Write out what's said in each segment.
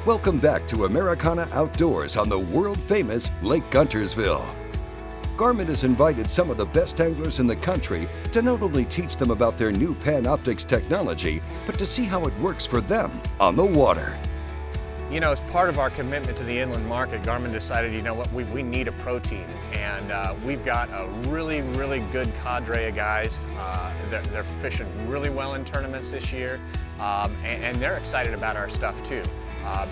Welcome back to Americana Outdoors on the world-famous Lake Guntersville. Garmin has invited some of the best anglers in the country to not only teach them about their new Panoptix technology, but to see how it works for them on the water. You know, as part of our commitment to the inland market, Garmin decided, you know what, we need a pro team. And we've got a really good cadre of guys. They're fishing really well in tournaments this year, and they're excited about our stuff too.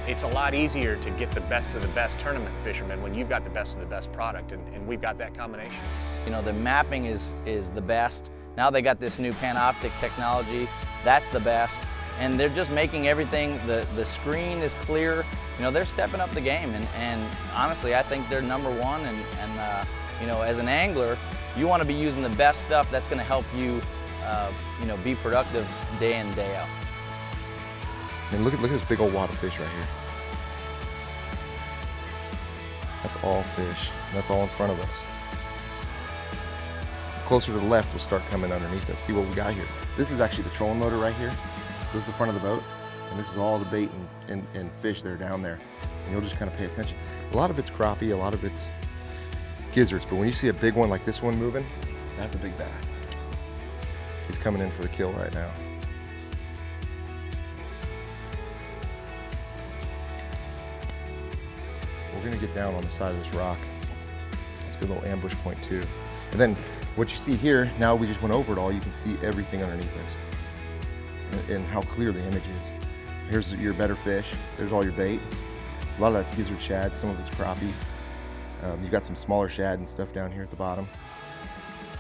It's a lot easier to get the best of the best tournament fishermen when you've got the best of the best product, and we've got that combination. You know, the mapping is the best. Now they got this new Panoptix technology, that's the best. And they're just making everything, the screen is clear. You know, they're stepping up the game, and honestly, I think they're number one. And you know, as an angler, you want to be using the best stuff that's going to help you, you know, be productive day in, day out. And look at this big old wad of fish right here. That's all fish. That's all in front of us. Closer to the left, we'll start coming underneath us. See what we got here. This is actually the trolling motor right here. So this is the front of the boat, and this is all the bait and fish that are down there. And you'll just kind of pay attention. A lot of it's crappie, a lot of it's gizzards, but when you see a big one like this one moving, that's a big bass. He's coming in for the kill right now. We're gonna get down on the side of this rock. It's a good little ambush point too. And then what you see here, now we just went over it all, you can see everything underneath us and how clear the image is. Here's your better fish, there's all your bait. A lot of that's gizzard shad, some of it's crappie. You've got some smaller shad and stuff down here at the bottom.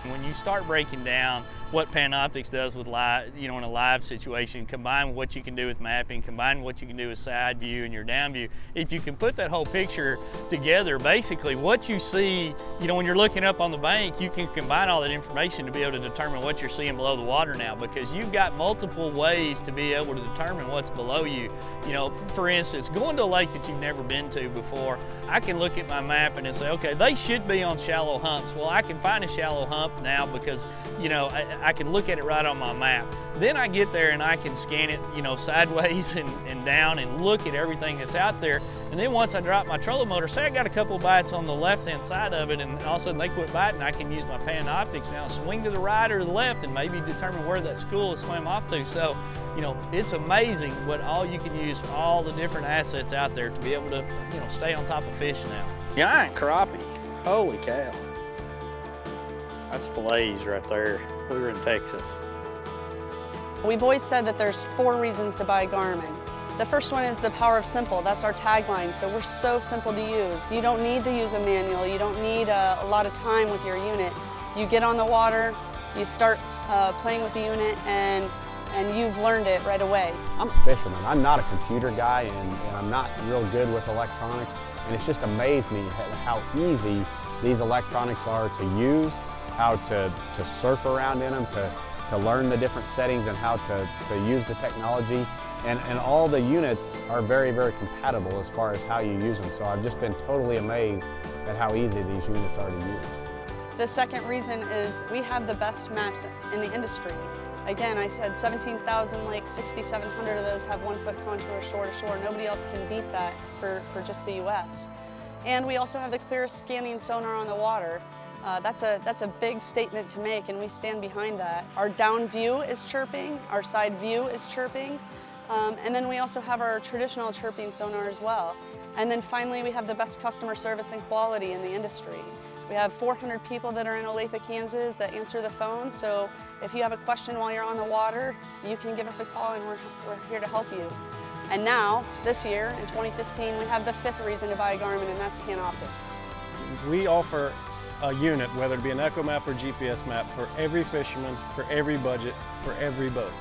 When you start breaking down what Panoptix does with live, you know, in a live situation, combined with what you can do with mapping, combined with what you can do with side view and your down view, if you can put that whole picture together, basically what you see, you know, when you're looking up on the bank, you can combine all that information to be able to determine what you're seeing below the water now, because you've got multiple ways to be able to determine what's below you. You know, for instance, going to a lake that you've never been to before, I can look at my map and say, okay, they should be on shallow humps. Well, I can find a shallow hump now because, you know, I can look at it right on my map. Then I get there and I can scan it, you know, sideways and down and look at everything that's out there. And then once I drop my trolling motor, say I got a couple bites on the left-hand side of it, and all of a sudden they quit biting, I can use my Panoptix now, swing to the right or the left, and maybe determine where that school is swam off to. So, you know, it's amazing what all you can use for all the different assets out there to be able to, you know, stay on top of fish now. Giant crappie, holy cow. That's fillets right there. We were in Texas. We've always said that there's 4 reasons to buy Garmin. The first one is the power of simple. That's our tagline, so we're so simple to use. You don't need to use a manual. You don't need a lot of time with your unit. You get on the water, you start playing with the unit, and you've learned it right away. I'm a fisherman. I'm not a computer guy, and I'm not real good with electronics, and it's just amazed me how easy these electronics are to use, how to surf around in them, to learn the different settings and how to use the technology. And all the units are very compatible as far as how you use them. So I've just been totally amazed at how easy these units are to use. The second reason is we have the best maps in the industry. Again, I said 17,000 lakes, 6,700 of those have 1-foot contour shore to shore. Nobody else can beat that for just the US. And we also have the clearest scanning sonar on the water. That's a big statement to make, and we stand behind that. Our down view is chirping, our side view is chirping, and then we also have our traditional chirping sonar as well. And then finally, we have the best customer service and quality in the industry. We have 400 people that are in Olathe, Kansas that answer the phone, so if you have a question while you're on the water, you can give us a call and we're here to help you. And now, this year, in 2015, we have the 5th reason to buy a Garmin, and that's Panoptix. We offer a unit, whether it be an Echo map or GPS map, for every fisherman, for every budget, for every boat.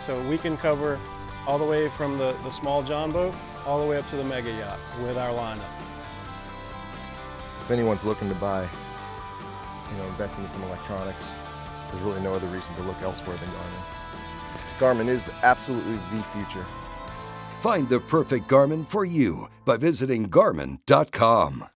So we can cover all the way from the small John boat, all the way up to the mega yacht with our lineup. If anyone's looking to buy, invest into some electronics, there's really no other reason to look elsewhere than Garmin. Garmin is absolutely the future. Find the perfect Garmin for you by visiting Garmin.com.